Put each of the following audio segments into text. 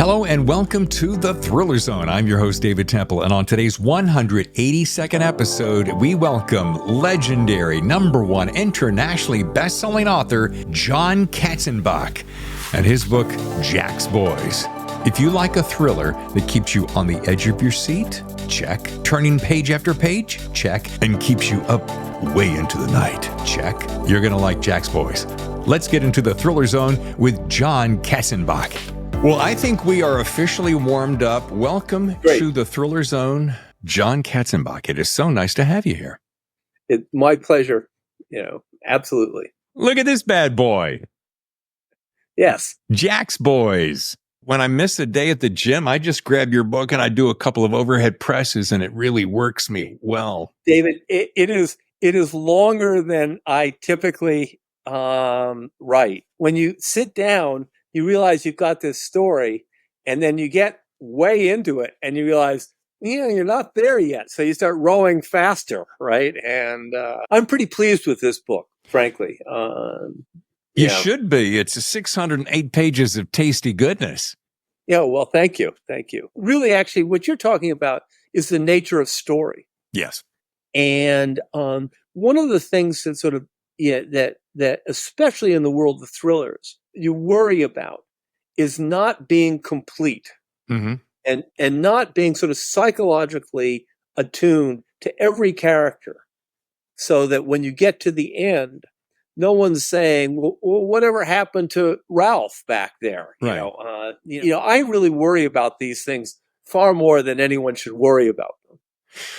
Hello and welcome to the Thriller Zone. I'm your host, David Temple, and on today's 182nd episode, we welcome legendary #1 internationally best-selling author John Katzenbach and his book, Jack's Boys. If you like a thriller that keeps you on the edge of your seat, check. Turning page after page, check. And keeps you up way into the night, check. You're going to like Jack's Boys. Let's get into the Thriller Zone with John Katzenbach. Well, I think we are officially warmed up. Welcome to the Thriller Zone, John Katzenbach. It is so nice to have you here. It's my pleasure. Absolutely. Look at this bad boy. Yes. Jack's Boys. When I miss a day at the gym, I just grab your book and I do a couple of overhead presses, and it really works me well. David, it is longer than I typically write. When you sit down, you realize you've got this story, and then you get way into it and you realize, you're not there yet. So you start rowing faster, right? And I'm pretty pleased with this book, frankly. You should be. It's 608 pages of tasty goodness. Yeah, well, thank you. Thank you. Really, actually, what you're talking about is the nature of story. Yes. And one of the things that sort of, that especially in the world of thrillers, you worry about is not being complete, and not being sort of psychologically attuned to every character, so that when you get to the end, no one's saying, well, whatever happened to Ralph back there? Right. I really worry about these things far more than anyone should worry about them.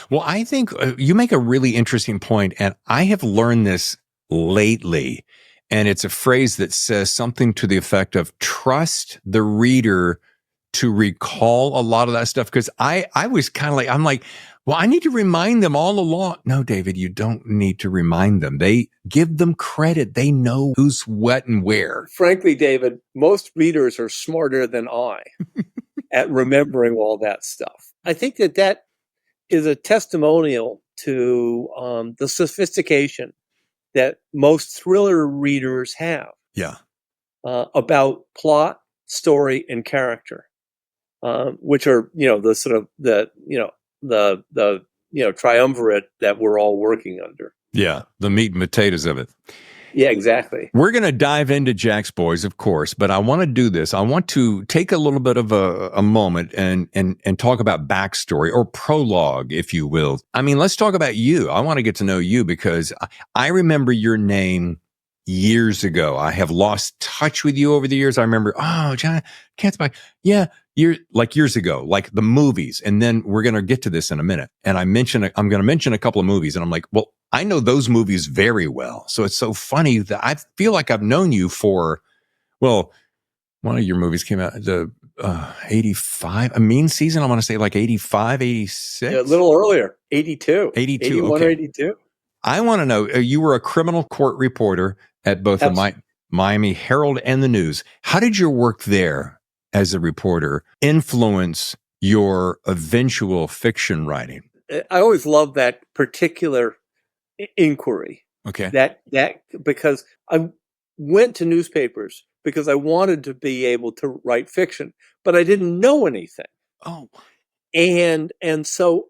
Well, I think you make a really interesting point, and I have learned this lately, and it's a phrase that says something to the effect of trust the reader to recall a lot of that stuff. Because I was kind of like, I'm like, well, I need to remind them all along. No, David, you don't need to remind them. They give them credit. They know who's what and where. Frankly, David, most readers are smarter than I at remembering all that stuff. I think that is a testimonial to the sophistication that most thriller readers have. Yeah. About plot, story, and character, which are, the sort of the triumvirate that we're all working under. Yeah. The meat and potatoes of it. Yeah, exactly. We're going to dive into Jack's Boys, of course, but I want to do this. I want to take a little bit of a moment and talk about backstory or prologue, if you will. I mean, let's talk about you. I want to get to know you because I remember your name years ago. I have lost touch with you over the years. I remember, John Katzenbach. Yeah, years ago, like the movies. And then we're going to get to this in a minute. And I'm going to mention a couple of movies, and I'm like, well, I know those movies very well. So it's so funny that I feel like I've known you for, well, one of your movies came out, the 85, a Mean Season, I want to say like 85, 86? Yeah, a little earlier, 82. 82, 81 okay. Or 82. I want to know, you were a criminal court reporter at both the Miami Herald and the News. How did your work there as a reporter influence your eventual fiction writing? I always loved that particular inquiry. Okay. That because I went to newspapers because I wanted to be able to write fiction, but I didn't know anything. Oh. And so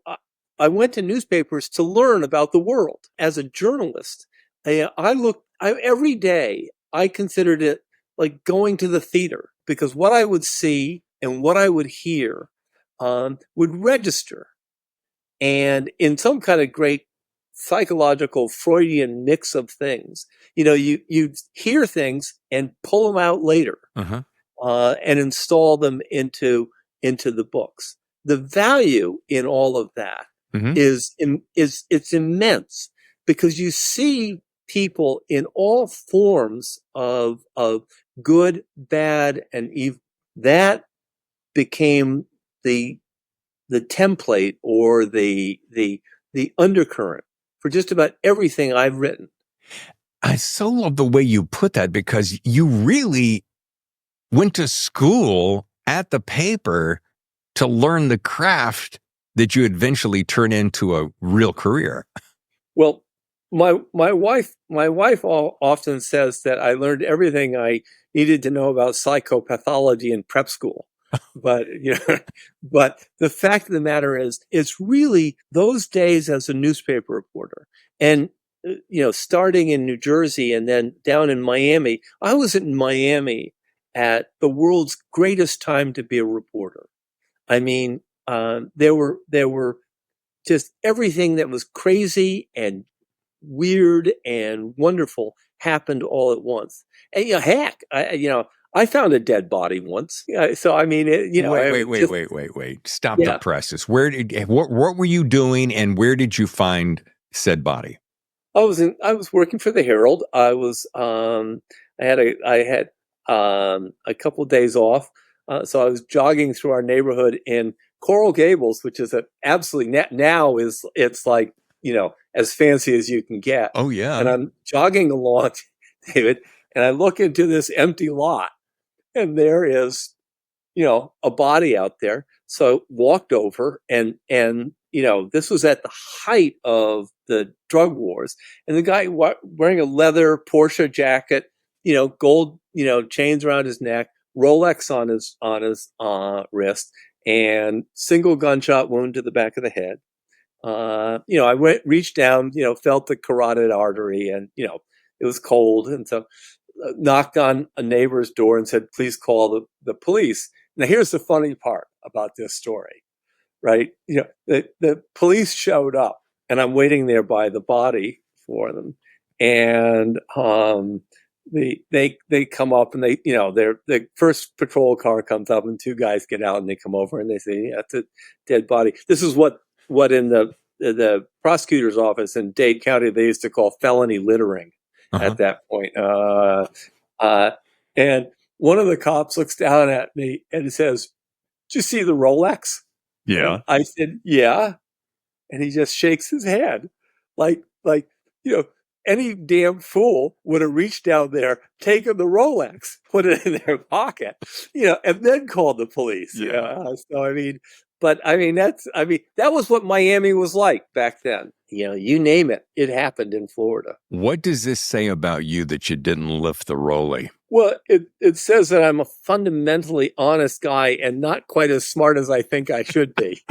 I went to newspapers to learn about the world. As a journalist, every day I considered it like going to the theater, because what I would see and what I would hear would register. And in some kind of great psychological Freudian mix of things, you hear things and pull them out later, and install them into the books. The value in all of that is it's immense, because you see people in all forms of good, bad, and evil. That became the template or the undercurrent for just about everything I've written. I so love the way you put that, because you really went to school at the paper to learn the craft that you eventually turn into a real career. Well, my wife often says that I learned everything I needed to know about psychopathology in prep school. but but the fact of the matter is, it's really those days as a newspaper reporter, and starting in New Jersey and then down in Miami. I was in Miami at the world's greatest time to be a reporter. I mean, there were just everything that was crazy and weird and wonderful happened all at once. And heck, I found a dead body once. So I mean, Wait. Stop the yeah. presses. What were you doing and where did you find said body? I was working for the Herald. I had a couple of days off. So I was jogging through our neighborhood in Coral Gables, which is now it's like, as fancy as you can get. Oh yeah. And I'm jogging along, David, and I look into this empty lot, and there is, a body out there. So walked over, and this was at the height of the drug wars, and the guy wearing a leather Porsche jacket, gold, chains around his neck, Rolex on his wrist, and single gunshot wound to the back of the head. I reached down, felt the carotid artery, and it was cold, and so knocked on a neighbor's door and said, "Please call the police." Now, here's the funny part about this story, right? The police showed up, and I'm waiting there by the body for them, and they come up, and the first patrol car comes up, and two guys get out, and they come over, and they say, "Yeah, it's a dead body." This is what in the prosecutor's office in Dade County they used to call felony littering. At that point. And one of the cops looks down at me and says, "Did you see the Rolex?" Yeah. And I said, "Yeah." And he just shakes his head like, any damn fool would have reached down there, taken the Rolex, put it in their pocket, and then called the police. Yeah. So, that was what Miami was like back then. You name it, it happened in Florida. What does this say about you that you didn't lift the rollie? Well, it says that I'm a fundamentally honest guy and not quite as smart as I think I should be.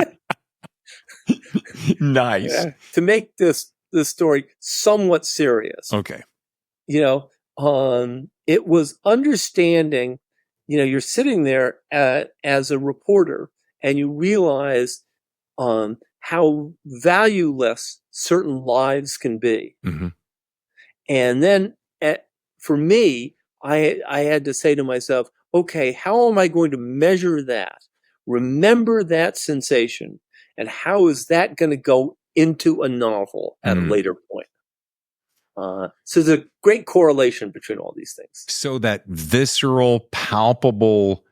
Nice. Yeah. To make this story somewhat serious. Okay. It was understanding, you're sitting there as a reporter and you realize how valueless certain lives can be. Mm-hmm. And then for me, I had to say to myself, okay, how am I going to measure that? Remember that sensation, and how is that going to go into a novel at a later point? So there's a great correlation between all these things. So that visceral, palpable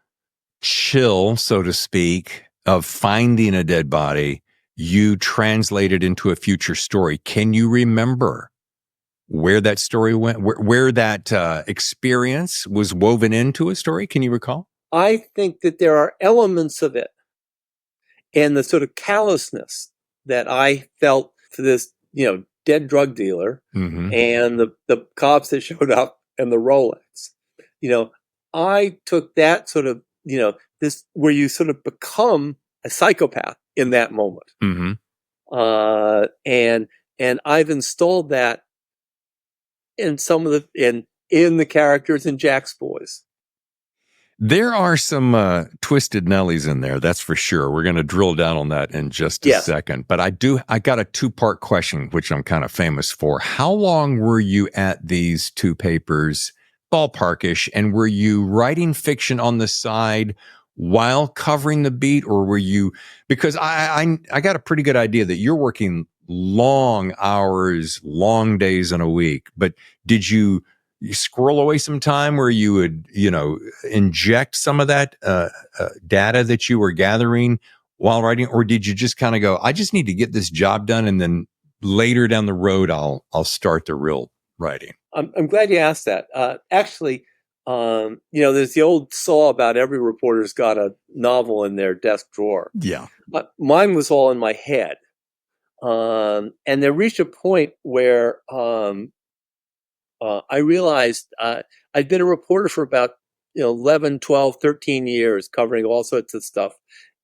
chill, so to speak, of finding a dead body, you translated into a future story. Can you remember where that story went, where that experience was woven into a story? Can you recall? I think that there are elements of it, and the sort of callousness that I felt for this, dead drug dealer, Mm-hmm. and the cops that showed up and the Rolex. I took that sort of, this where you sort of become a psychopath in that moment. Mm-hmm. And I've installed that in some of in the characters in Jack's Boys. There are some twisted Nellies in there, that's for sure. We're going to drill down on that in just a second. But I got a two-part question, which I'm kind of famous for. How long were you at these two papers, ballparkish, and were you writing fiction on the side while covering the beat, or were you, because I got a pretty good idea that you're working long hours, long days in a week, but did you squirrel away some time where you would, inject some of that data that you were gathering while writing, or did you just kind of go, I just need to get this job done, and then later down the road, I'll start the real writing? I'm glad you asked that. Actually, there's the old saw about every reporter's got a novel in their desk drawer. Yeah. Mine was all in my head. And there reached a point where I realized I'd been a reporter for about 11, 12, 13 years covering all sorts of stuff.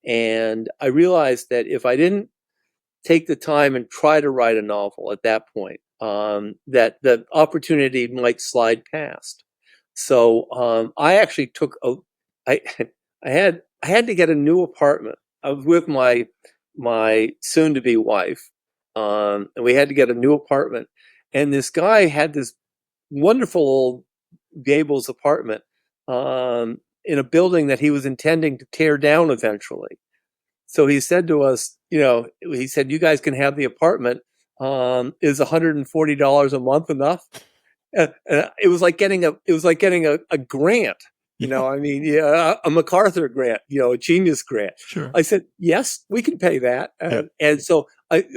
And I realized that if I didn't take the time and try to write a novel at that point, that the opportunity might slide past. So I actually I had to get a new apartment. I was with my soon-to-be wife, and we had to get a new apartment. And this guy had this wonderful old Gables apartment in a building that he was intending to tear down eventually. So he said to us, he said, "You guys can have the apartment. Is $140 a month enough?" It was like getting a grant. I mean, yeah, a MacArthur grant, a Genius grant. Sure. I said, "Yes, we can pay that." And so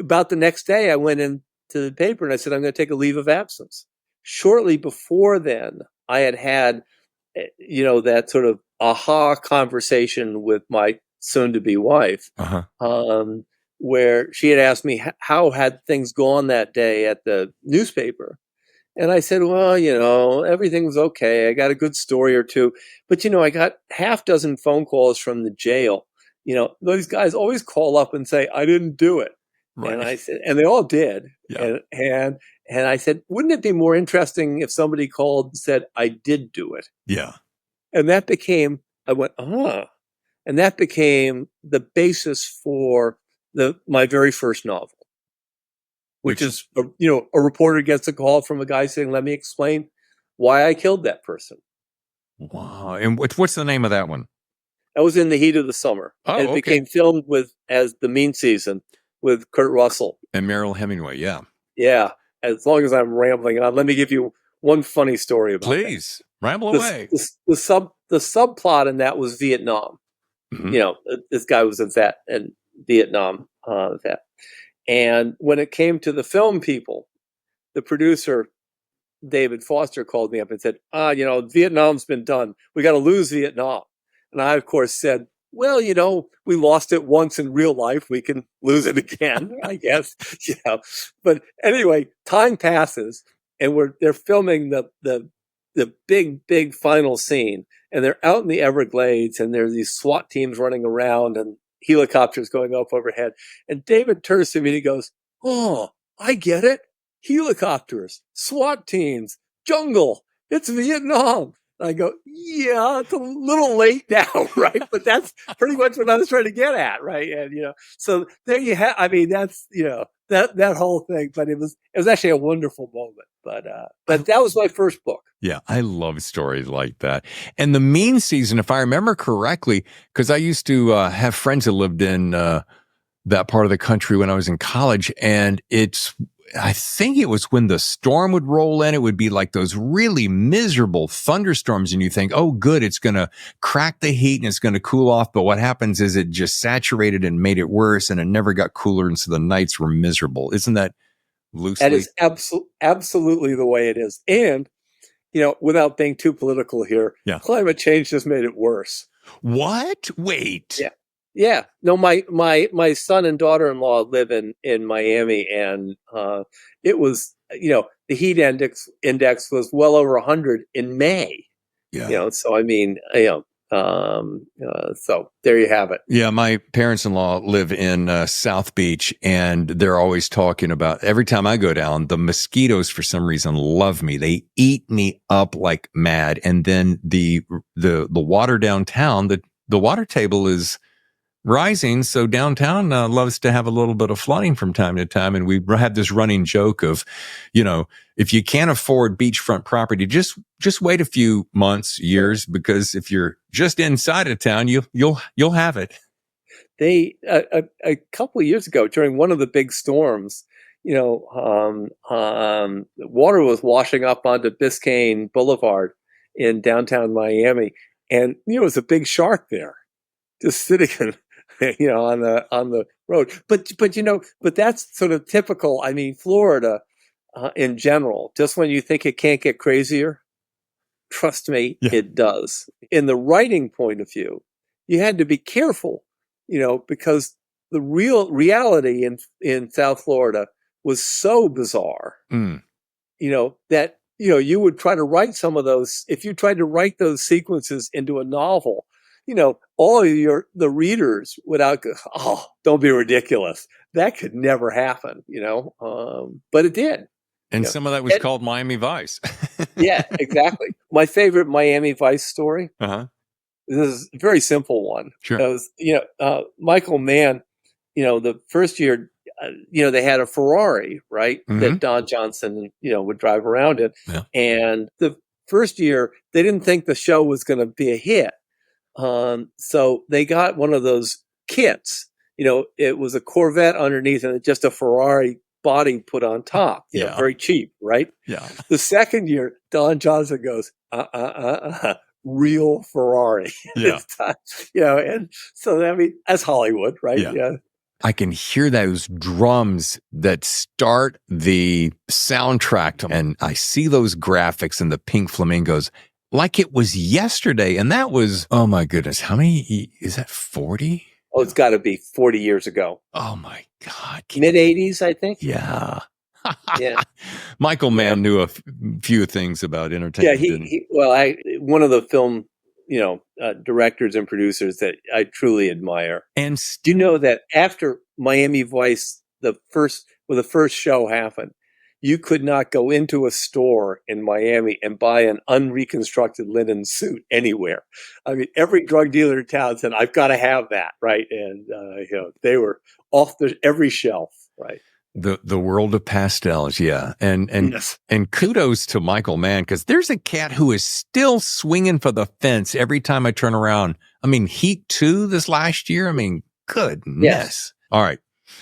about the next day, I went into the paper and I said, "I'm going to take a leave of absence." Shortly before then, I had that sort of aha conversation with my soon-to-be wife, where she had asked me how had things gone that day at the newspaper. And I said, "Well, everything was okay. I got a good story or two. But, I got half dozen phone calls from the jail. Those guys always call up and say, 'I didn't do it.'" Right. And I said, and they all did. Yeah. And I said, "Wouldn't it be more interesting if somebody called and said, 'I did do it'?" Yeah. And that became, I went, and that became the basis for my very first novel. Which is, a reporter gets a call from a guy saying, "Let me explain why I killed that person." Wow. And what's the name of that one? That was in the heat of the summer. Oh, and it became filmed as The Mean Season with Kurt Russell. And Mariel Hemingway, yeah. Yeah. As long as I'm rambling on, let me give you one funny story about that. Please, ramble away. The subplot in that was Vietnam. Mm-hmm. This guy was a vet and Vietnam vet. And when it came to the film people, the producer, David Foster, called me up and said, "Vietnam's been done. We got to lose Vietnam." And I, of course, said, "Well, we lost it once in real life. We can lose it again, I guess." But anyway, time passes and they're filming the big final scene, and they're out in the Everglades, and there's these SWAT teams running around and helicopters going up overhead. And David turns to me and he goes, "Oh, I get it. Helicopters, SWAT teams, jungle. It's Vietnam." And I go, "Yeah, it's a little late now, right?" But that's pretty much what I was trying to get at, right? And so there you have. I mean, that's that whole thing. But it was actually a wonderful moment. But that was my first book. Yeah, I love stories like that. And The Mean Season, if I remember correctly, because I used to have friends that lived in that part of the country when I was in college, and I think it was when the storm would roll in, it would be like those really miserable thunderstorms, and you think, oh, good, it's going to crack the heat and it's going to cool off. But what happens is it just saturated and made it worse, and it never got cooler, and so the nights were miserable. Isn't that loosely? That is absolutely the way it is. And without being too political here, climate change just made it worse. What? Wait. Yeah. No, my son and daughter-in-law live in Miami, and it was, the heat index was well over 100 in May. Yeah. So I mean, so there you have it. Yeah, my parents-in-law live in South Beach, and they're always talking about, every time I go down, the mosquitoes for some reason love me. They eat me up like mad. And then the water downtown, the water table is rising, so downtown loves to have a little bit of flooding from time to time. And we had this running joke of, if you can't afford beachfront property, just wait a few months, years, because if you're just inside of town, you'll have it. They a couple of years ago, during one of the big storms, water was washing up onto Biscayne Boulevard in downtown Miami, and there was a big shark there, just sitting on the road. But that's sort of typical. I mean, Florida in general, just when you think it can't get crazier, trust me, it does. In the writing point of view, you had to be careful, because the reality in South Florida was so bizarre, that you would try to write some of those. If you tried to write those sequences into a novel, all of the readers would go, oh, don't be ridiculous. That could never happen, but it did. And some of that was called Miami Vice. Yeah, exactly. My favorite Miami Vice story. Uh-huh. This is a very simple one. Sure. It was, Michael Mann, the first year, they had a Ferrari, right? Mm-hmm. That Don Johnson, would drive around in. Yeah. And the first year, they didn't think the show was going to be a hit. So they got one of those kits. It was a Corvette underneath and just a Ferrari body put on top. Very cheap, right? Yeah. The second year, Don Johnson goes, real Ferrari. Yeah. And so, that's Hollywood, right? Yeah. I can hear those drums that start the soundtrack, and I see those graphics and the pink flamingos like it was yesterday. And that was, oh my goodness, how many, is that 40? Oh, it's got to be 40 years ago. Oh my God. Mid-80s, I think. Yeah. Yeah. Michael Mann knew a few things about entertainment. Yeah, one of the film, directors and producers that I truly admire. And do you know that after Miami Vice, the first show happened, you could not go into a store in Miami and buy an unreconstructed linen suit anywhere. I mean, every drug dealer in town said, "I've got to have that," right? And they were off every shelf, right? The world of pastels, yeah. And yes. And kudos to Michael Mann, because there's a cat who is still swinging for the fence every time I turn around. I mean, Heat 2 this last year. I mean, goodness. Yes. All right.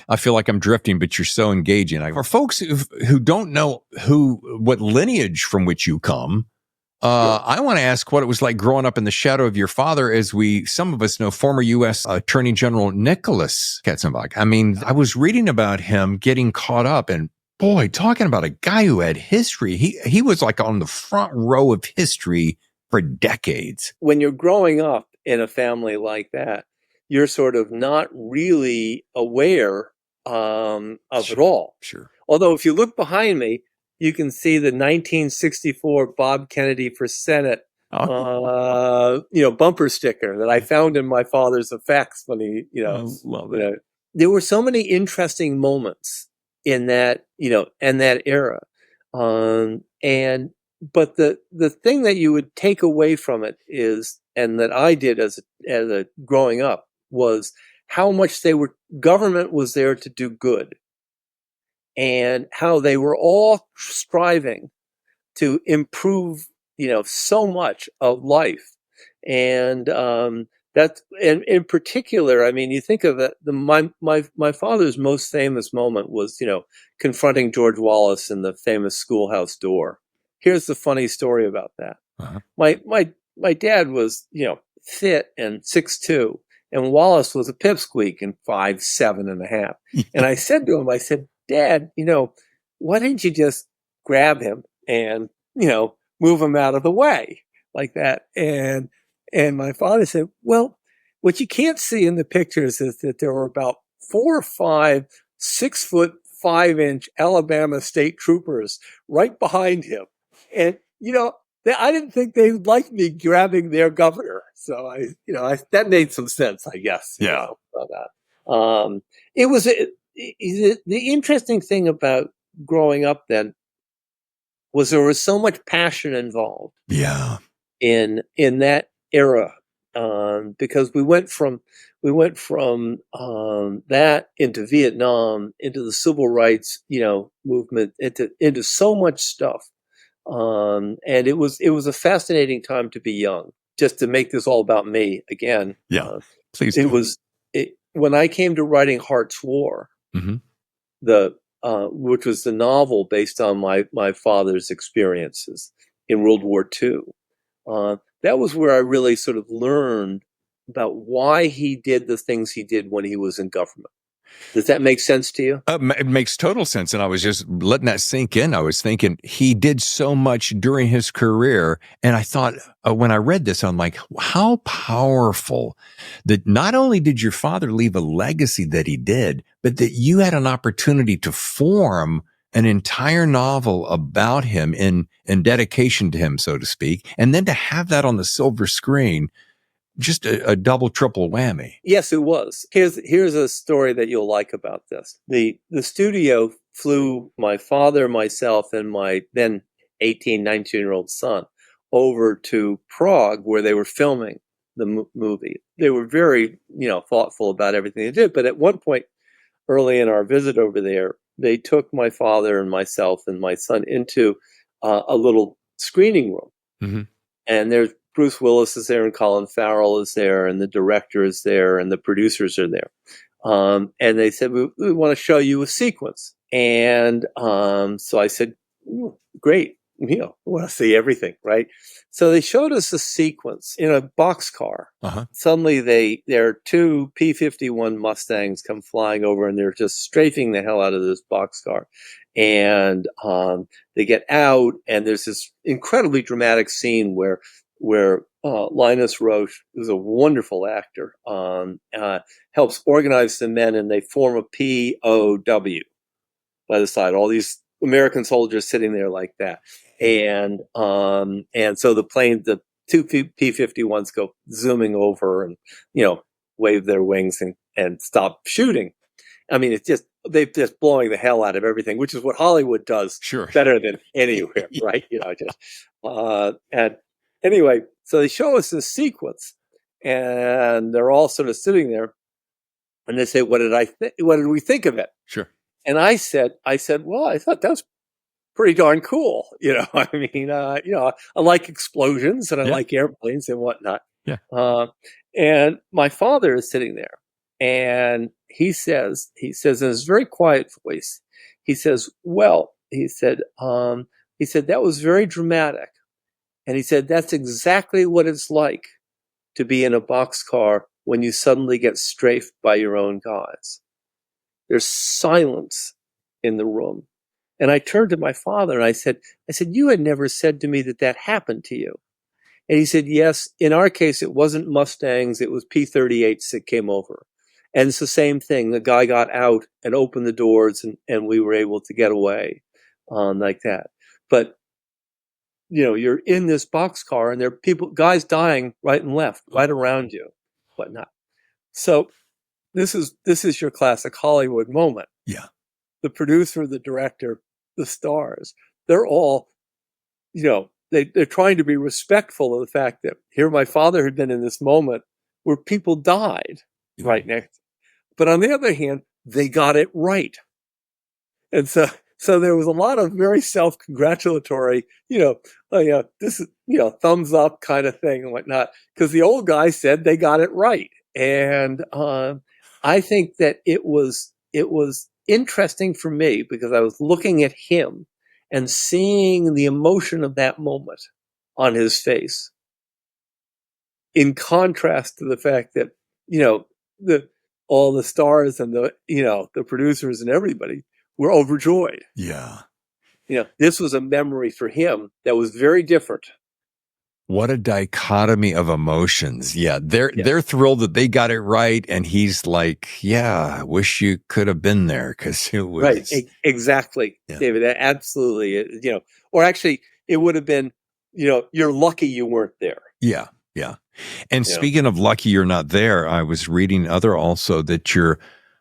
I feel like I'm drifting, but you're so engaging. For folks who don't know what lineage from which you come, I want to ask what it was like growing up in the shadow of your father, as some of us know, former U.S. Attorney General Nicholas Katzenbach. I mean, I was reading about him getting caught up, and boy, talking about a guy who had history. He was like on the front row of history for decades. When you're growing up in a family like that, you're sort of not really aware of it all. Sure. Although if you look behind me, you can see the 1964 Bob Kennedy for Senate, bumper sticker that I found in my father's effects when he, love it. There were so many interesting moments in that, and that era. But the thing that you would take away from it is, and that I did as a growing up, was how much government was there to do good, and how they were all striving to improve, so much of life. And that's, and in particular, I mean, you think of it, my father's most famous moment was, confronting George Willis in the famous schoolhouse door. Here's the funny story about that. Uh-huh. My dad was, fit and 6'2", and Wallace was a pipsqueak and 5'7.5". And I said to him, Dad, why didn't you just grab him and, move him out of the way like that? And my father said, well, what you can't see in the pictures is that there were about 4 or 5 6'5" Alabama state troopers right behind him. And, I didn't think they liked me grabbing their governor. So that made some sense, I guess. Yeah. About that. It was the interesting thing about growing up then was there was so much passion involved. Yeah. In that era, because we went from that into Vietnam, into the civil rights, movement, into so much stuff. And it was a fascinating time to be young. Just to make this all about me again. Yeah, please. When I came to writing HART'S WAR, mm-hmm. Which was the novel based on my father's experiences in World War II. That was where I really sort of learned about why he did the things he did when he was in government. Does that make sense to you? It makes total sense. And I was just letting that sink in. I was thinking he did so much during his career. And I thought, when I read this, I'm like, how powerful that not only did your father leave a legacy that he did, but that you had an opportunity to form an entire novel about him in dedication to him, so to speak, and then to have that on the silver screen, just a double, triple whammy. Yes, it was. Here's a story that you'll like about this. The studio flew my father, myself, and my then 18, 19-year-old son over to Prague, where they were filming the movie. They were very, thoughtful about everything they did. But at one point early in our visit over there, they took my father and myself and my son into a little screening room. Mm-hmm. And there's Bruce Willis is there, and Colin Farrell is there, and the director is there, and the producers are there. And they said, we want to show you a sequence. And so I said, great, I want to see everything, right? So they showed us a sequence in a boxcar. Uh-huh. Suddenly there are two P-51 Mustangs come flying over, and they're just strafing the hell out of this boxcar. And they get out, and there's this incredibly dramatic scene where Linus Roche, who's a wonderful actor, helps organize the men, and they form a POW by the side. All these American soldiers sitting there like that, and so the two P-51s go zooming over and wave their wings and stop shooting. I mean, it's just they're just blowing the hell out of everything, which is what Hollywood does better than anywhere, right? And anyway, so they show us this sequence, and they're all sort of sitting there, and they say, "What did we think of it?" Sure. And I said, "Well, I thought that was pretty darn cool." I mean, I like explosions and I like airplanes and whatnot. Yeah. And my father is sitting there, and he says in his very quiet voice, he says, "Well," he said, "that was very dramatic." And he said, "That's exactly what it's like to be in a boxcar when you suddenly get strafed by your own guys." There's silence in the room. And I turned to my father and I said, "You had never said to me that happened to you." And he said, "Yes, in our case, it wasn't Mustangs, it was P-38s that came over. And it's the same thing. The guy got out and opened the doors, and we were able to get away like that. But you're in this boxcar, and there are guys dying right and left, right around you, whatnot." So this is your classic Hollywood moment. Yeah. The producer, the director, the stars, they're all, they're trying to be respectful of the fact that here my father had been in this moment where people died right next. But on the other hand, they got it right. And so there was a lot of very self-congratulatory, this is, thumbs up kind of thing and whatnot, because the old guy said they got it right. And I think that it was interesting for me because I was looking at him and seeing the emotion of that moment on his face, in contrast to the fact that all the stars and the producers and everybody were overjoyed. Yeah. This was a memory for him that was very different. What a dichotomy of emotions. Yeah. They're thrilled that they got it right. And he's like, I wish you could have been there because it was. Right. Exactly, David. Absolutely. Or actually it would have been, you're lucky you weren't there. Yeah. Yeah. And speaking of lucky you're not there, I was reading also that your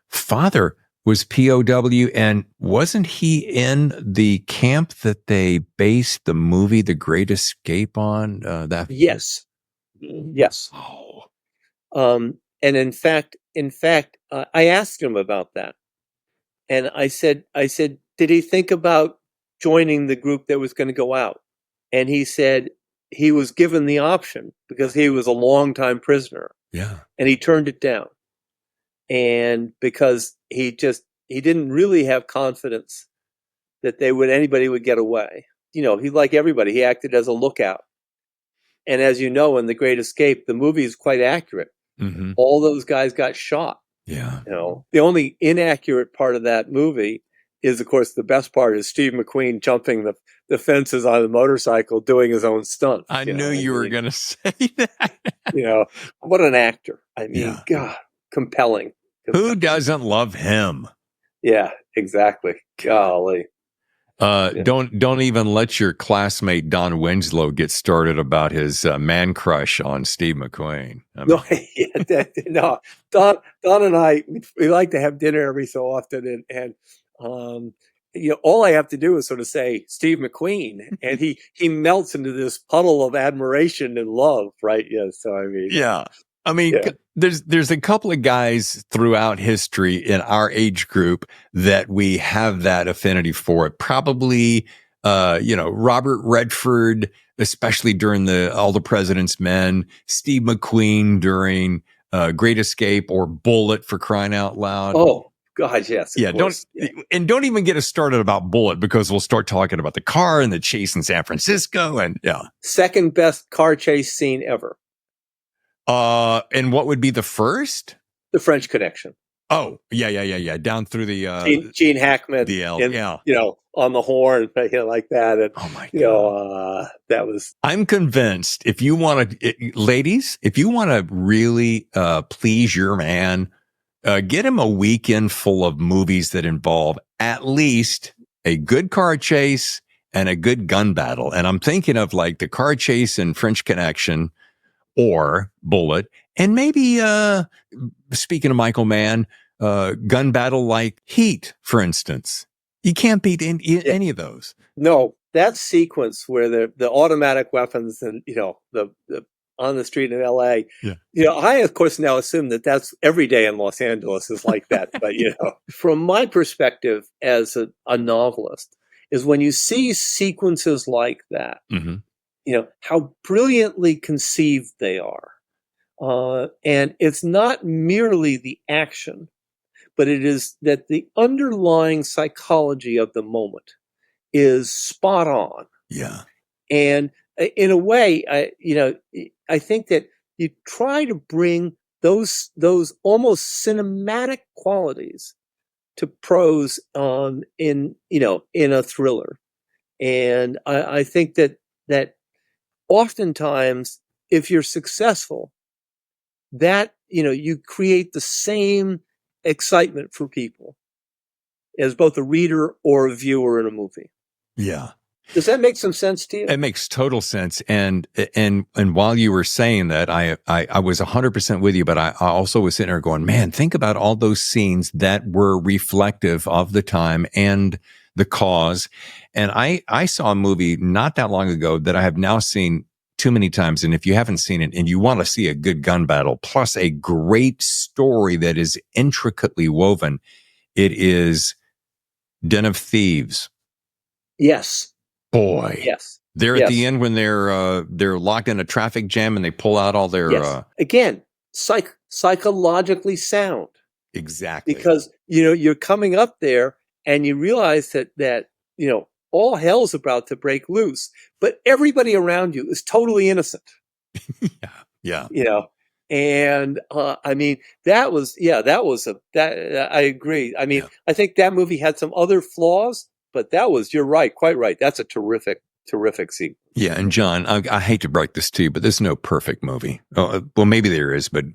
father was POW, and wasn't he in the camp that they based the movie The Great Escape on? Yes. Oh. And in fact, I asked him about that, and I said, did he think about joining the group that was going to go out? And he said he was given the option because he was a longtime prisoner. Yeah. And he turned it down. And because he didn't really have confidence that anybody would get away. He, like everybody, he acted as a lookout. And as you know, in The Great Escape, the movie is quite accurate. Mm-hmm. All those guys got shot. Yeah. The only inaccurate part of that movie is, of course, the best part is Steve McQueen jumping the fences on the motorcycle, doing his own stunt. I knew you were going to say that. What an actor. I mean, God, compelling. Who doesn't love him? Yeah, exactly. Golly. Don't even let your classmate Don Winslow get started about his man crush on Steve McQueen. No, no. Don and I, we like to have dinner every so often, and all I have to do is sort of say Steve McQueen, and he melts into this puddle of admiration and love, right? Yeah. So I mean, yeah. there's a couple of guys throughout history in our age group that we have that affinity for. Probably, Robert Redford, especially during All the President's Men, Steve McQueen during Great Escape, or Bullet, for crying out loud. Oh God, yes. Of course. Don't even get us started about Bullet, because we'll start talking about the car and the chase in San Francisco, and second best car chase scene ever. And what would be the first? The French Connection. Oh, yeah. Down through the Gene Hackman, on the horn, like that. And, oh my God, that was. I'm convinced if you want to, ladies, if you want to really please your man, get him a weekend full of movies that involve at least a good car chase and a good gun battle. And I'm thinking of like the car chase in French Connection, or Bullet, and maybe, speaking of Michael Mann, gun battle like Heat, for instance. You can't beat any of those. No, that sequence where the automatic weapons and, the on the street in LA. Yeah. I, of course, now assume that that's every day in Los Angeles is like that. But, from my perspective as a novelist, is when you see sequences like that, mm-hmm. How brilliantly conceived they are. And it's not merely the action, but it is that the underlying psychology of the moment is spot on. Yeah. And in a way, I think that you try to bring those almost cinematic qualities to prose in a thriller. And I think that oftentimes, if you're successful, that, you create the same excitement for people as both a reader or a viewer in a movie. Yeah. Does that make some sense to you? It makes total sense. And while you were saying that, I was 100% with you, but I also was sitting there going, man, think about all those scenes that were reflective of the time and the cause. And I saw a movie not that long ago that I have now seen too many times. And if you haven't seen it and you want to see a good gun battle plus a great story that is intricately woven, it is Den of Thieves. Yes. Boy. Yes. They're at the end when they're locked in a traffic jam and they pull out all their again, psychologically sound. Exactly. Because you're coming up there and you realize that all hell's about to break loose, but everybody around you is totally innocent. Yeah. And I mean, that I agree. I mean, I think that movie had some other flaws, but you're right, quite right. That's a terrific sequence. Yeah. And John, I hate to break this to you, but there's no perfect movie. Well, maybe there is, but,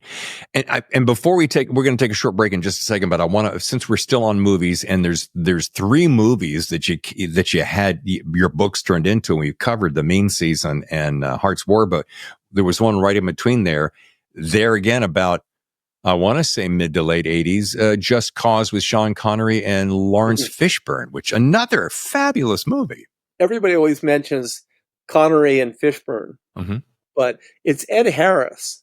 and before we're going to take a short break in just a second, but I want to, since we're still on movies and there's 3 movies that you had your books turned into, and we covered The Mean Season and HART'S WAR, but there was one right in between there again about, I want to say mid to late 80s, Just Cause with Sean Connery and Laurence Fishburne, which another fabulous movie. Everybody always mentions Connery and Fishburne, but it's Ed Harris,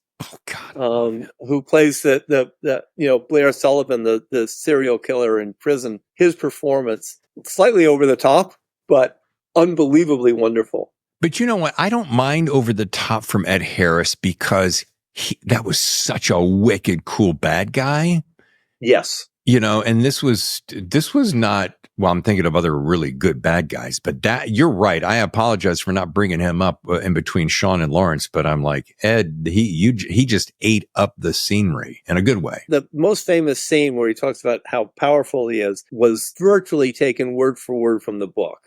who plays the Blair Sullivan, the serial killer in prison. His performance, slightly over the top, but unbelievably wonderful. But you know what? I don't mind over the top from Ed Harris because that was such a wicked, cool bad guy. Yes. And this was not, well, I'm thinking of other really good bad guys, but you're right. I apologize for not bringing him up in between Sean and Laurence, but I'm like, Ed, he just ate up the scenery in a good way. The most famous scene where he talks about how powerful he is was virtually taken word for word from the book.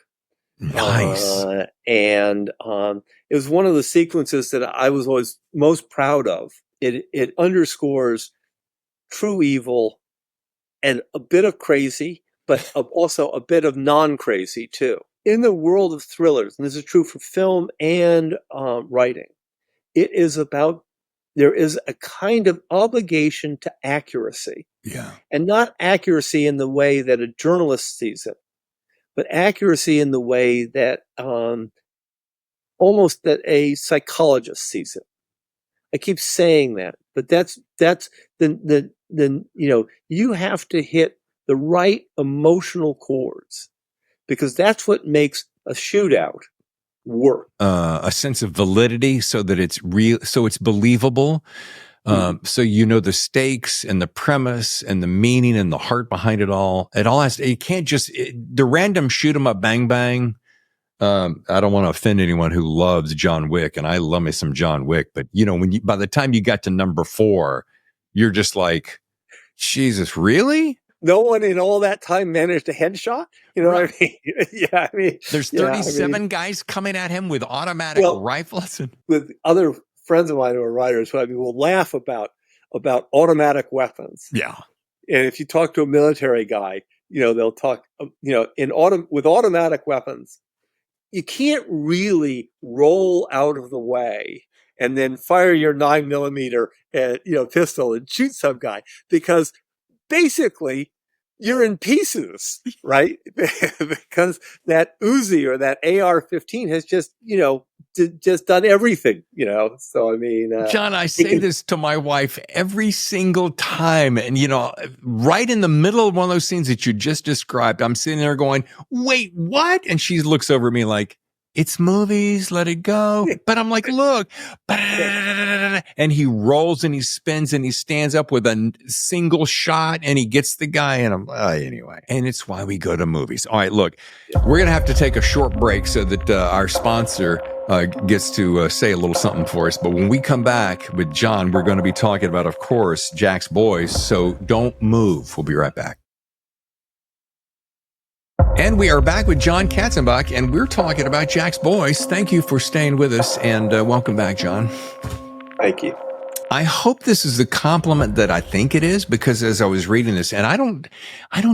Nice. And it was one of the sequences that I was always most proud of. It underscores true evil and a bit of crazy, but also a bit of non-crazy too. In the world of thrillers, and this is true for film and writing, it is about, there is a kind of obligation to accuracy. Yeah. And not accuracy in the way that a journalist sees it, but accuracy in the way that almost that a psychologist sees it. I keep saying that, but that's the you have to hit the right emotional chords, because that's what makes a shootout work. A sense of validity, so that it's real, so it's believable. So the stakes and the premise and the meaning and the heart behind it all. It all has to, you can't just the random shoot 'em up bang bang. I don't want to offend anyone who loves John Wick, and I love me some John Wick, but by the time you got to number 4, you're just like, Jesus, really? No one in all that time managed a headshot. You know what I mean? Yeah, I mean, there's 37 guys coming at him with automatic rifles. With other friends of mine who are writers, who will laugh about automatic weapons. Yeah, and if you talk to a military guy, they'll talk, with automatic weapons, you can't really roll out of the way and then fire your 9mm pistol and shoot some guy, because basically you're in pieces, right? Because that Uzi or that AR-15 has just done everything, So I mean, John, I say this to my wife every single time, and right in the middle of one of those scenes that you just described, I'm sitting there going, "Wait, what?" And she looks over at me like, "It's movies, let it go." But I'm like, "Look," and he rolls and he spins and he stands up with a single shot and he gets the guy. And I'm anyway. And it's why we go to movies. All right, look, we're gonna have to take a short break so that our sponsor gets to say a little something for us. But when we come back with John, we're going to be talking about, of course, Jack's Boys. So don't move. We'll be right back. And we are back with John Katzenbach, and we're talking about Jack's Boys. Thank you for staying with us, and welcome back, John. Thank you. I hope this is the compliment that I think it is, because as I was reading this, and I don't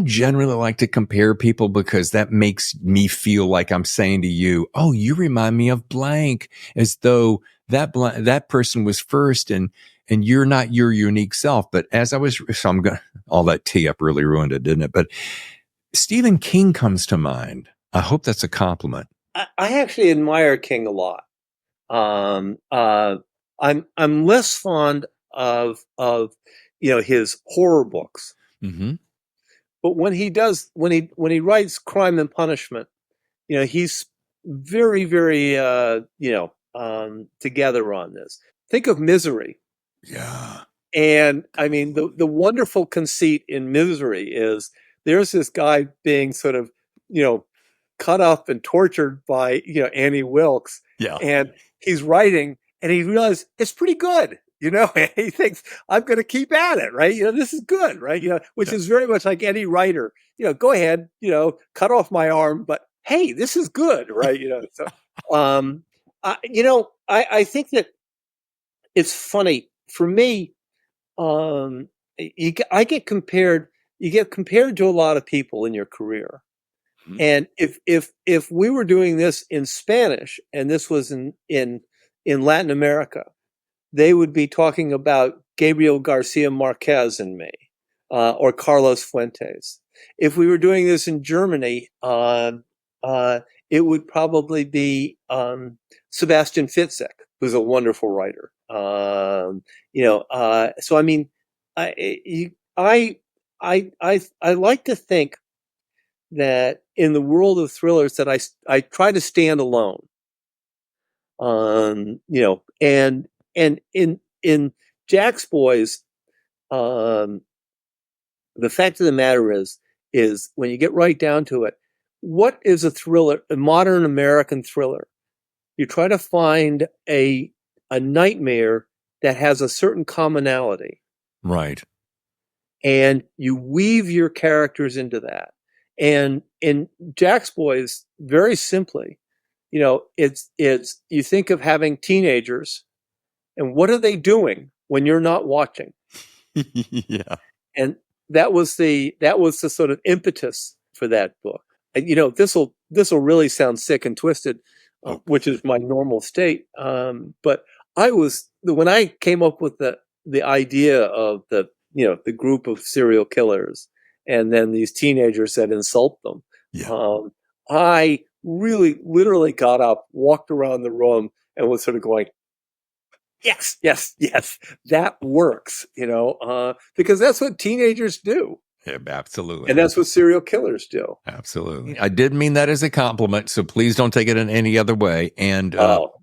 generally like to compare people, because that makes me feel like I'm saying to you, "Oh, you remind me of blank," as though that person was first, and you're not your unique self. But all that tee up really ruined it, didn't it? But Stephen King comes to mind. I hope that's a compliment. I actually admire King a lot. I'm less fond of his horror books. Mm-hmm. But when he writes Crime and Punishment, he's very, very together on this. Think of Misery. Yeah. And I mean, the wonderful conceit in Misery is there's this guy being sort of, cut up and tortured by, Annie Wilkes. Yeah. And he's writing, and he realizes it's pretty good, and he thinks, I'm going to keep at it, right? This is good, right? Which is very much like any writer, go ahead, cut off my arm, but hey, this is good, right? So, I think that it's funny for me. You get compared to a lot of people in your career. Mm-hmm. And if we were doing this in Spanish and this was in Latin America, they would be talking about Gabriel Garcia Marquez and me, or Carlos Fuentes. If we were doing this in Germany, it would probably be Sebastian Fitzek, who's a wonderful writer. So I mean, I like to think that in the world of thrillers that I try to stand alone. And in Jack's Boys, the fact of the matter is when you get right down to it, what is a thriller, a modern American thriller? You try to find a nightmare that has a certain commonality. Right. And you weave your characters into that. And in Jack's Boys, very simply, it's you think of having teenagers, and what are they doing when you're not watching? Yeah. And that was the sort of impetus for that book. And, this will really sound sick and twisted, which is my normal state. But when I came up with the idea of the group of serial killers, and then these teenagers that insult them. Yeah. I really literally got up, walked around the room, and was sort of going, yes, yes, yes, that works, because that's what teenagers do. Yeah, absolutely. And that's what serial killers do. Absolutely. I did mean that as a compliment, so please don't take it in any other way. And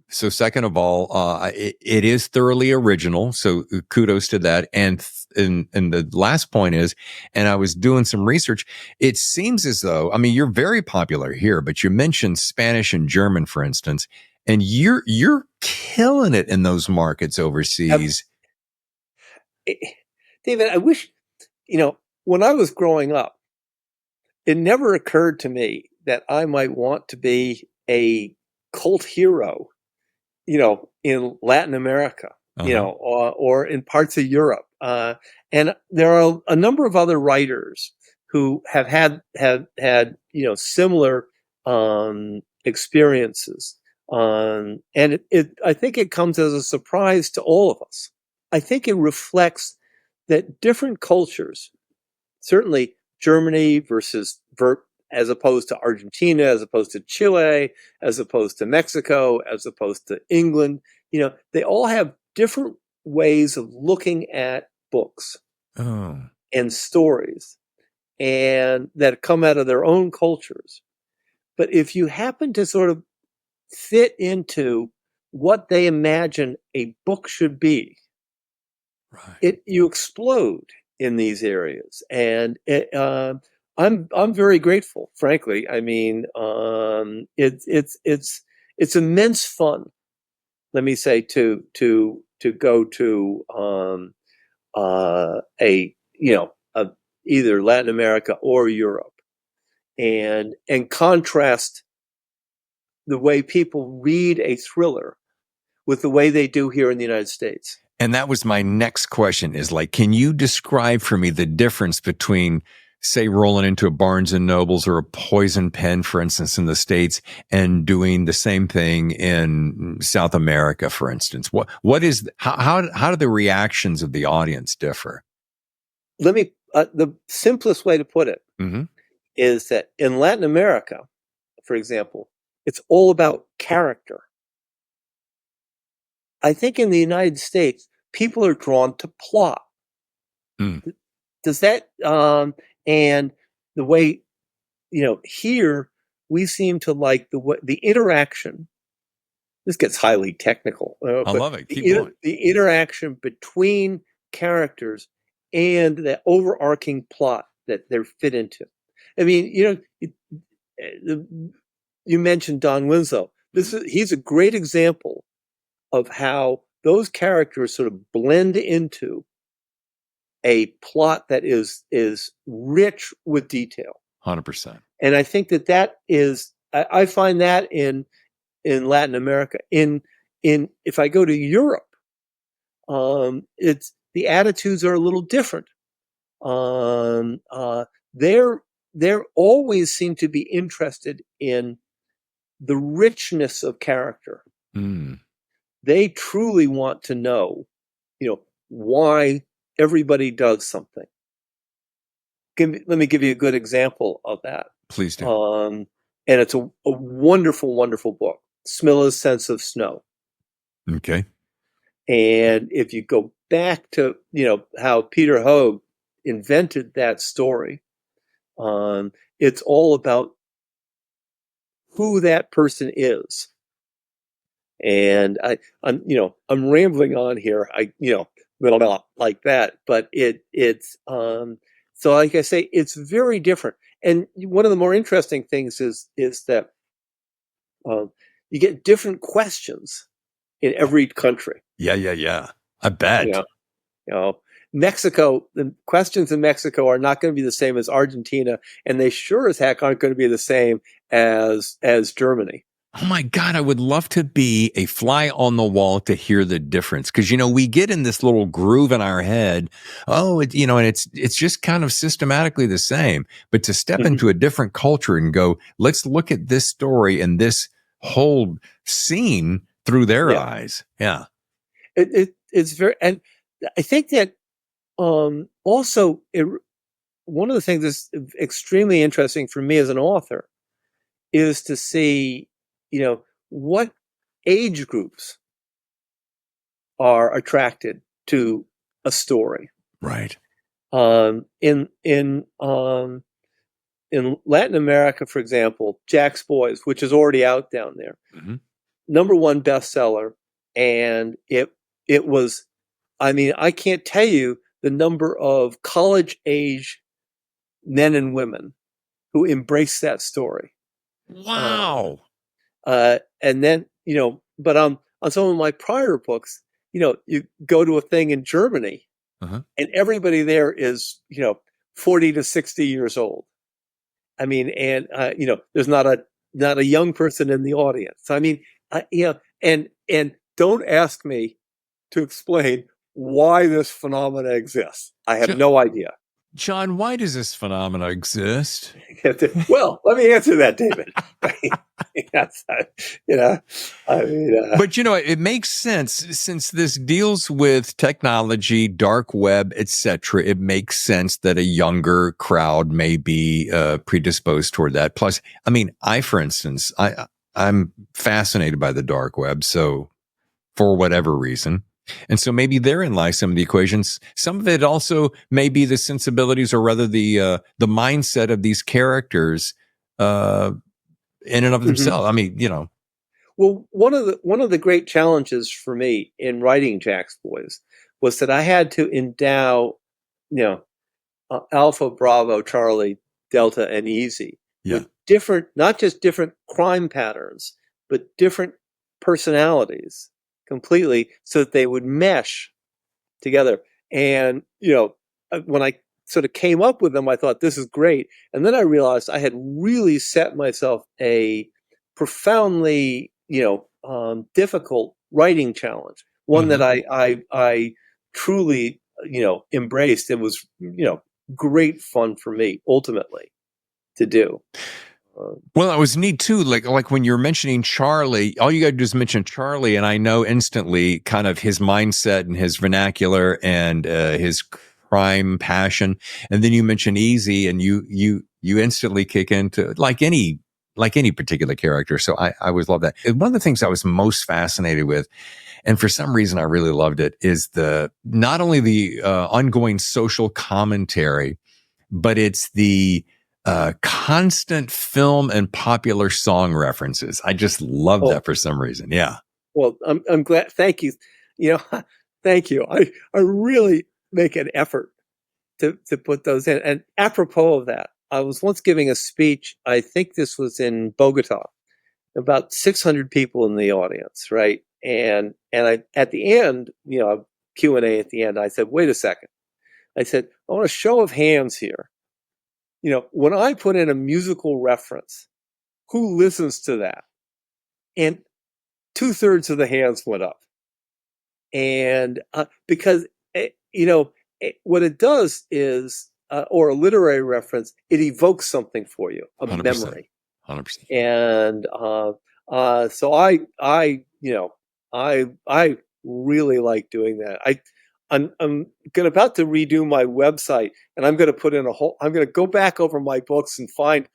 so second of all, it is thoroughly original, so kudos to that. And the last point is, and I was doing some research, it seems as though, I mean, you're very popular here, but you mentioned Spanish and German, for instance, and you're killing it in those markets overseas. David, I wish, when I was growing up, it never occurred to me that I might want to be a cult hero, in Latin America, or in parts of Europe. And there are a number of other writers who have had similar experiences. And I think it comes as a surprise to all of us. I think it reflects that different cultures, certainly Germany as opposed to Argentina, as opposed to Chile, as opposed to Mexico, as opposed to England, they all have different ways of looking at books and stories, and that come out of their own cultures. But if you happen to sort of fit into what they imagine a book should be, you explode in these areas. And I'm very grateful, frankly. I mean, it's immense fun, let me say, to go to either Latin America or Europe, and contrast the way people read a thriller with the way they do here in the United States. And that was my next question, is like, can you describe for me the difference between, say, rolling into a Barnes and Nobles or a Poison Pen, for instance, in the States, and doing the same thing in South America, for instance? How do the reactions of the audience differ? Let me, the simplest way to put it is that in Latin America, for example, it's all about character. I think in the United States, people are drawn to plot. Does that, and the way, here we seem to like the interaction. This gets highly technical. I love it. Keep going. The interaction between characters and the overarching plot that they're fit into. I mean, you mentioned Don Winslow. He's a great example of how those characters sort of blend into a plot that is rich with detail. 100%. And I think that is, I find that in Latin America. If I go to Europe, the attitudes are a little different. They're always seem to be interested in the richness of character. They truly want to know, why everybody does something. Let me give you a good example of that. Please do. And it's a wonderful, wonderful book, Smilla's Sense of Snow. Okay. And if you go back to, how Peter Hoag invented that story, it's all about who that person is. And I'm rambling on here. Like that, but it's so, like I say, it's very different. And one of the more interesting things is that you get different questions in every country. Yeah. I bet. Mexico, the questions in Mexico are not going to be the same as Argentina, and they sure as heck aren't going to be the same as Germany. Oh my God, I would love to be a fly on the wall to hear the difference. Cause we get in this little groove in our head. Oh, and it's just kind of systematically the same, but to step Mhm. into a different culture and go, let's look at this story and this whole scene through their Yeah, eyes. Yeah. it's very, and I think that also one of the things that's extremely interesting for me as an author is to see, what age groups are attracted to a story. Right. Um, in in um, in Latin America, for example, Jack's Boys, which is already out down there, Mhm. #1 bestseller, and it was. I mean, I can't tell you the number of college age men and women who embrace that story. Um, Wow. and then, but on some of my prior books, you go to a thing in Germany Uh-huh. and everybody there is, 40 to 60 years old. I mean, and, there's not a young person in the audience. I mean, and don't ask me to explain why this phenomena exists. I have Jo- no idea. John, why does this phenomena exist? Well, let me answer that, David. Yes, you know, I mean, But it makes sense since this deals with technology, dark web, etc. It makes sense that a younger crowd may be predisposed toward that. Plus, I mean, for instance, I'm fascinated by the dark web, so for whatever reason. And so maybe therein lies some of the equations. Some of it also may be the sensibilities, or rather the mindset of these characters uh, in and of mhm. themselves. I mean, Well, one of the great challenges for me in writing Jack's Boys was that I had to endow, you know, Alpha, Bravo, Charlie, Delta, and Easy yeah. with different, not just different crime patterns, but different personalities completely, so that they would mesh together. And, when I sort of came up with them, I thought, this is great. And then I realized I had really set myself a profoundly, difficult writing challenge, one that Mhm. I truly, embraced. It was, great fun for me ultimately to do. Um, Well, it was neat too. Like when you're mentioning Charlie, all you got to do is mention Charlie, and I know instantly kind of his mindset and his vernacular and his crime passion. And then you mention Easy, and you instantly kick into like any particular character. So I always love that. And one of the things I was most fascinated with, and for some reason I really loved it, is the not only the ongoing social commentary, but it's the constant film and popular song references. I just love oh, that for some reason. Yeah. well, I'm glad. Thank you. Thank you. I really make an effort to put those in. And apropos of that, I was once giving a speech. I think this was in Bogota, about 600 people in the audience, right? And I at the end, Q&A at the end, I said, wait a second. I said, I want a show of hands here. When I put in a musical reference, who listens to that? And 2/3 of the hands went up. And because, what it does is, or a literary reference, it evokes something for you, a 100%. memory. 100%. And so I really like doing that. I'm about to redo my website, and I'm going to put in I'm going to go back over my books and find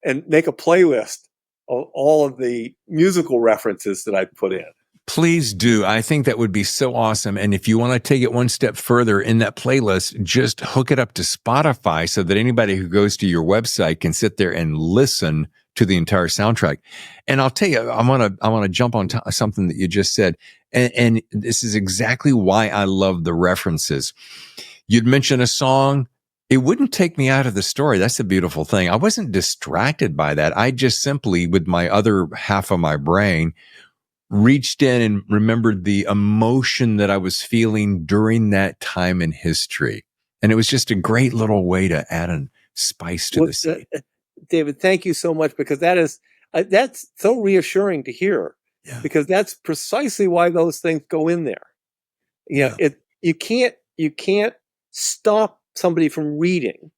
and make a playlist of all of the musical references that I put in. Please do. I think that would be so awesome. And if you want to take it one step further in that playlist, just hook it up to Spotify so that anybody who goes to your website can sit there and listen to the entire soundtrack. And I'll tell you, I want to jump on something that you just said. And this is exactly why I love the references. You'd mention a song. It wouldn't take me out of the story. That's the beautiful thing. I wasn't distracted by that. I just simply, with my other half of my brain, reached in and remembered the emotion that I was feeling during that time in history. And it was just a great little way to add a spice to Well, the scene. David, thank you so much, because that is, that's so reassuring to hear, because that's precisely why those things go in there. You can't stop somebody from reading,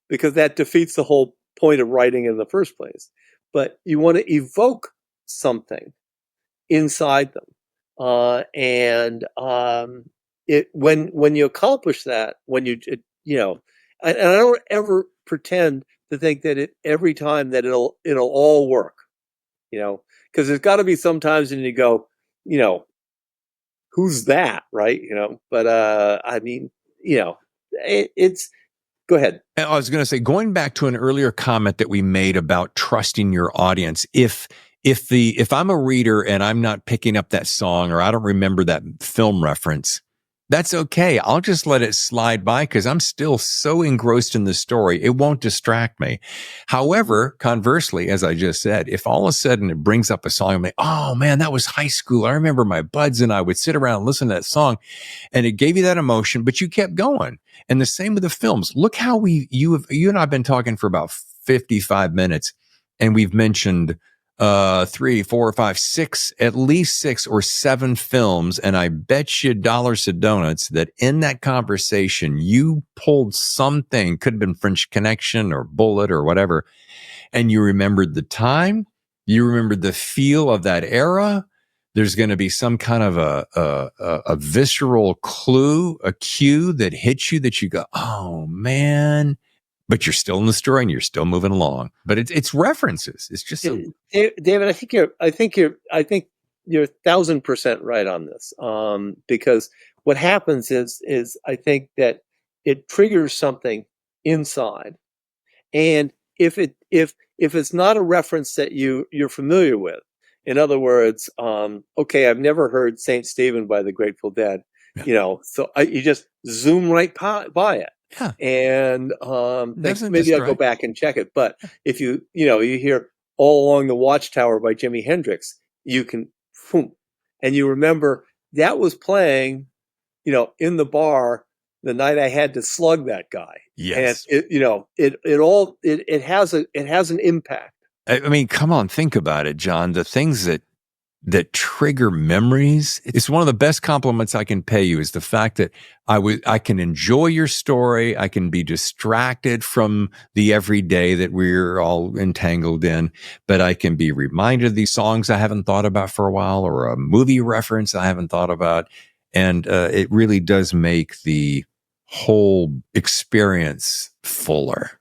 because that defeats the whole point of writing in the first place. But you want to evoke something inside them, and when you accomplish that, and I don't ever pretend to think that every time that it'll all work, because there's got to be some times when you go, who's that, right? But I mean, it's. Go ahead. I was going to say, going back to an earlier comment that we made about trusting your audience, if I'm a reader and I'm not picking up that song, or I don't remember that film reference, that's okay. I'll just let it slide by, because I'm still so engrossed in the story, it won't distract me. However, conversely, as I just said, if all of a sudden it brings up a song, I'm like, oh man, that was high school. I remember my buds and I would sit around and listen to that song, and it gave you that emotion, but you kept going. And the same with the films. Look how you and I have been talking for about 55 minutes, and we've mentioned 3, 4, 5, 6, at least 6 or 7 films. And I bet you dollars to donuts that in that conversation, you pulled something, could have been French Connection or Bullet or whatever. And you remembered the time, you remembered the feel of that era. There's going to be some kind of a visceral clue, a cue that hits you, that you go, oh man. But you're still in the story and you're still moving along. But it's references. It's just David. I think you're 1,000% right on this. Because what happens is I think that it triggers something inside, and if it's not a reference that you're familiar with, in other words, okay, I've never heard Saint Stephen by the Grateful Dead, so you just zoom right by it. Yeah. And maybe I'll go back and check it. But if you hear All Along the Watchtower by Jimi Hendrix, you can, and you remember that was playing, in the bar the night I had to slug that guy. Yes. And it has an impact. I mean, come on, think about it, John. The things that trigger memories. It's one of the best compliments I can pay you, is the fact that I can enjoy your story. I can be distracted from the everyday that we're all entangled in, but I can be reminded of these songs I haven't thought about for a while, or a movie reference I haven't thought about. And it really does make the whole experience fuller.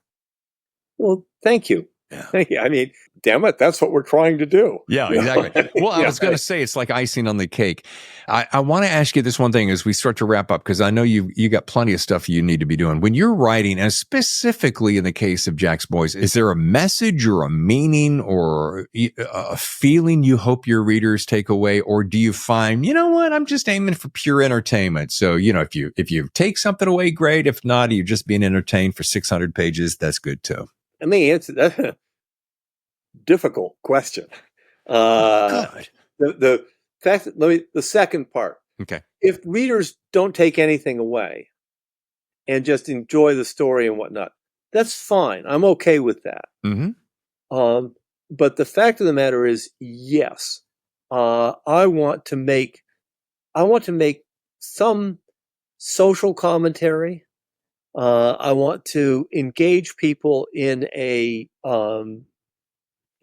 Well, thank you. Yeah. Thank you. I mean, damn it, that's what we're trying to do. Yeah, exactly. Well, I was going to say, it's like icing on the cake. I want to ask you this one thing as we start to wrap up, because I know you got plenty of stuff you need to be doing. When you're writing, and specifically in the case of Jack's Boys, is there a message or a meaning or a feeling you hope your readers take away? Or do you find, you know what, I'm just aiming for pure entertainment. So, if you take something away, great. If not, you're just being entertained for 600 pages. That's good too. I mean, it's a difficult question. Good. The fact that, the second part. Okay. If readers don't take anything away and just enjoy the story and whatnot, that's fine. I'm okay with that. Mm-hmm. But the fact of the matter is, yes, I want to make some social commentary. I want to engage people in a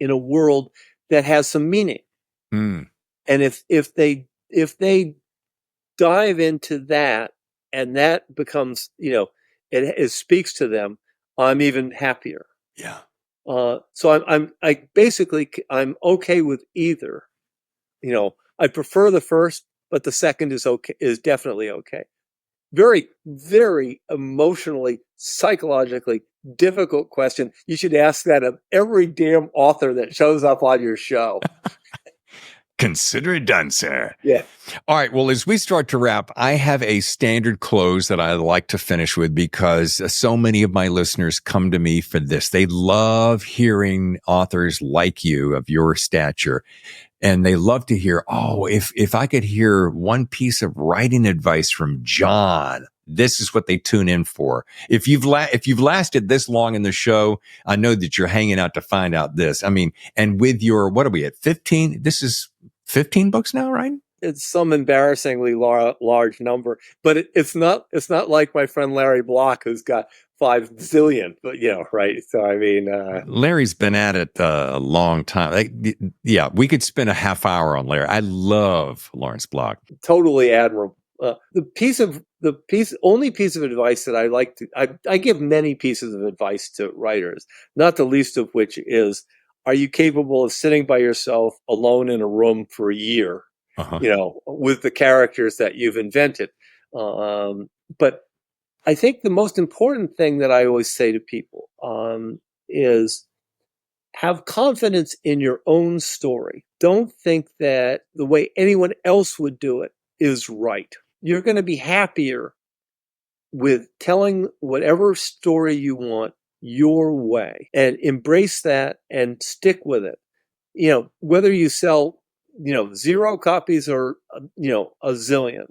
world that has some meaning. Mm. And if they dive into that, and that becomes, it speaks to them, I'm even happier. Yeah. So I'm okay with either. I prefer the first, but the second is definitely okay. Very, very emotionally, psychologically difficult question. You should ask that of every damn author that shows up on your show. Consider it done, sir. Yeah. All right. Well, as we start to wrap, I have a standard close that I like to finish with, because so many of my listeners come to me for this. They love hearing authors like you, of your stature. And they love to hear, if I could hear one piece of writing advice from John, this is what they tune in for. If you've lasted this long in the show, I know that you're hanging out to find out this. I mean, and with your, what are we at, 15? This is 15 books now, right? It's some embarrassingly large number, but it's not like my friend Larry Block, who's got 5 zillion, but right. So, I mean, Larry's been at it a long time. Yeah, we could spend a half hour on Larry. I love Laurence Block. Totally admirable. Only piece of advice that I like to, I give many pieces of advice to writers, not the least of which is, are you capable of sitting by yourself alone in a room for a year? With the characters that you've invented. But I think the most important thing that I always say to people is have confidence in your own story. Don't think that the way anyone else would do it is right. You're going to be happier with telling whatever story you want your way, and embrace that and stick with it. Whether you sell 0 copies or, a zillion,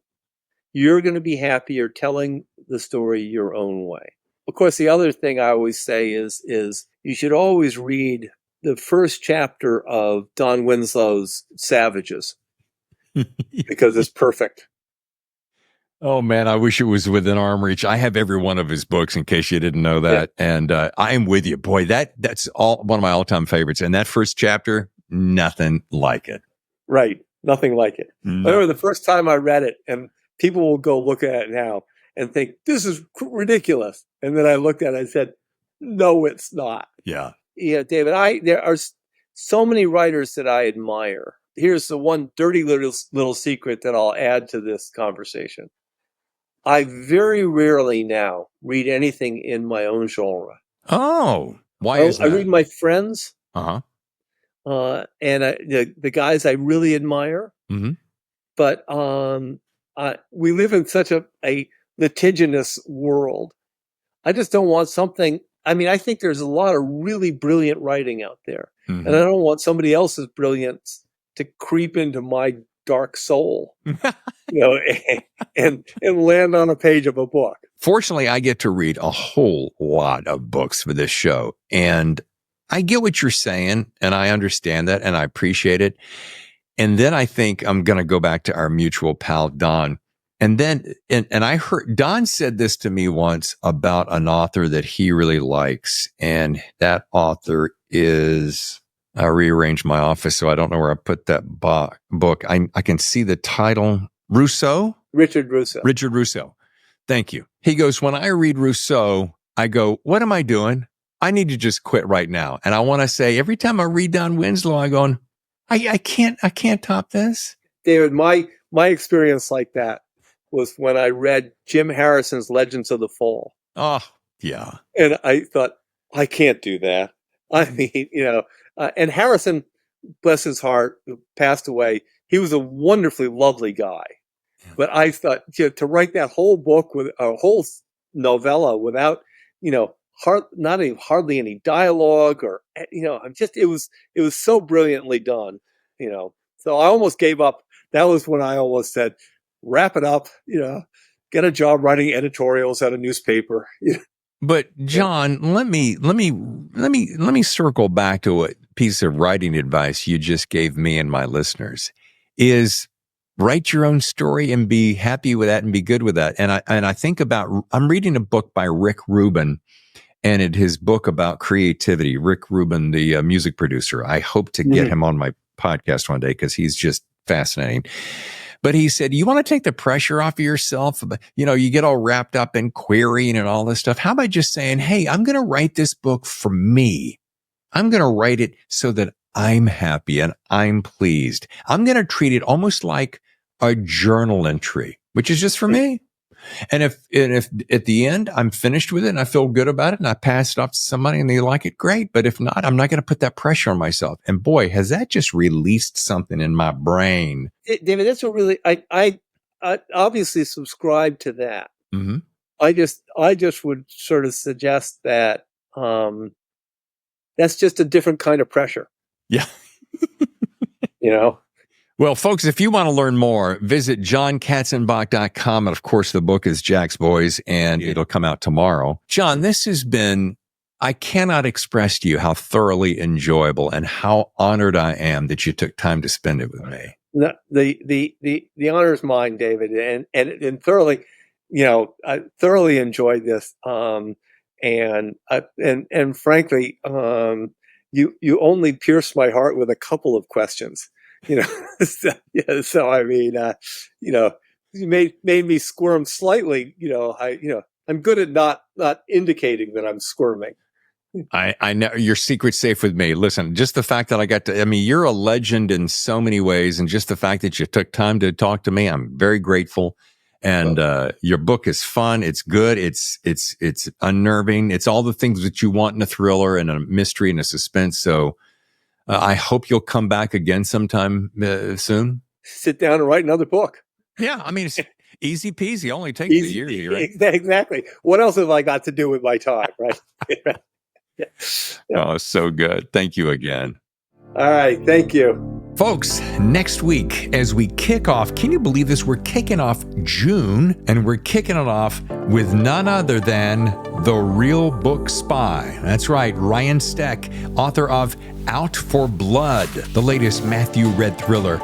you're going to be happier telling the story your own way. Of course, the other thing I always say is you should always read the first chapter of Don Winslow's Savages, because it's perfect. Oh man, I wish it was within arm reach. I have every one of his books, in case you didn't know that. Yeah. And I am with you. Boy, that's one of my all-time favorites. And that first chapter, nothing like it. Right. Nothing like it. No. I remember the first time I read it, and people will go look at it now and think, this is ridiculous. And then I looked at it and I said, no, it's not. Yeah. David, there are so many writers that I admire. Here's the one dirty little secret that I'll add to this conversation. I very rarely now read anything in my own genre. Oh, why is that? I read my friends. Uh-huh. And the guys I really admire. Mm-hmm. But we live in such a litigious world. I just don't want something. I mean, I think there's a lot of really brilliant writing out there. Mm-hmm. And I don't want somebody else's brilliance to creep into my dark soul, and land on a page of a book. Fortunately, I get to read a whole lot of books for this show. And I get what you're saying, and I understand that, and I appreciate it. And then I think I'm going to go back to our mutual pal, Don. And then, and I heard Don said this to me once about an author that he really likes. And that author is, I rearranged my office, so I don't know where I put that book. I can see the title. Richard Rousseau. Thank you. He goes, when I read Rousseau, I go, what am I doing? I need to just quit right now. And I want to say, every time I read Don Winslow, I go, I can't top this. David, my experience like that was when I read Jim Harrison's Legends of the Fall. Oh, yeah. And I thought, I can't do that. I mean, and Harrison, bless his heart, who passed away, he was a wonderfully lovely guy. Yeah. But I thought, to write that whole book with a whole novella without, hardly any dialogue, or it was so brilliantly done, So I almost gave up. That was when I almost said, wrap it up, get a job writing editorials at a newspaper. But John, let me circle back to a piece of writing advice you just gave me and my listeners. Is write your own story and be happy with that and be good with that. And I think about, I'm reading a book by Rick Rubin. And his book about creativity, Rick Rubin, the music producer. I hope to get him on my podcast one day because he's just fascinating. But he said, you want to take the pressure off of yourself? You get all wrapped up in querying and all this stuff. How about just saying, hey, I'm going to write this book for me. I'm going to write it so that I'm happy and I'm pleased. I'm going to treat it almost like a journal entry, which is just for me. And if at the end I'm finished with it and I feel good about it and I pass it off to somebody and they like it, great. But if not, I'm not going to put that pressure on myself. And boy, has that just released something in my brain. David, that's what really, I obviously subscribe to that. Mm-hmm. I just would sort of suggest that that's just a different kind of pressure. Yeah. Well, folks, if you want to learn more, visit johnkatzenbach.com. And of course, the book is Jack's Boys, and it'll come out tomorrow. John, this has been, I cannot express to you how thoroughly enjoyable and how honored I am that you took time to spend it with me. The honor is mine, David, and thoroughly, I thoroughly enjoyed this. And frankly, you only pierced my heart with a couple of questions. So I mean, you made me squirm slightly. I'm good at not indicating that I'm squirming. I know your secret's safe with me. Listen, just the fact that you're a legend in so many ways, and just the fact that you took time to talk to me, I'm very grateful. And your book is fun. It's good. It's unnerving. It's all the things that you want in a thriller and a mystery and a suspense. So I hope you'll come back again sometime soon. Sit down and write another book. Yeah, I mean, it's easy peasy. Only takes a year, right? Exactly. What else have I got to do with my time, right? Yeah. Oh, so good. Thank you again. All right. Thank you. Folks, next week, as we kick off, can you believe this? We're kicking off June, and we're kicking it off with none other than The Real Book Spy. That's right, Ryan Steck, author of Out for Blood, the latest Matthew Red thriller.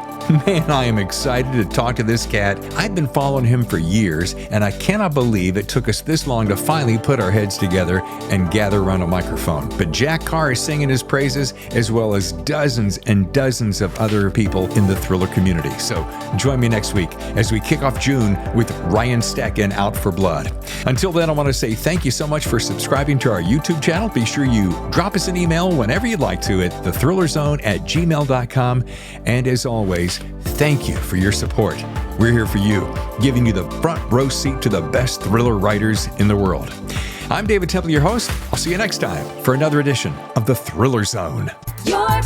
Man, I am excited to talk to this cat. I've been following him for years, and I cannot believe it took us this long to finally put our heads together and gather around a microphone. But Jack Carr is singing his praises, as well as dozens and dozens of other people in the thriller community. So join me next week as we kick off June with Ryan Steck and Out for Blood. Until then, I want to say thank you so much for subscribing to our YouTube channel. Be sure you drop us an email whenever you'd like to at thethrillerzone@gmail.com. And as always, thank you for your support. We're here for you, giving you the front row seat to the best thriller writers in the world. I'm David Temple, your host. I'll see you next time for another edition of The Thriller Zone. Your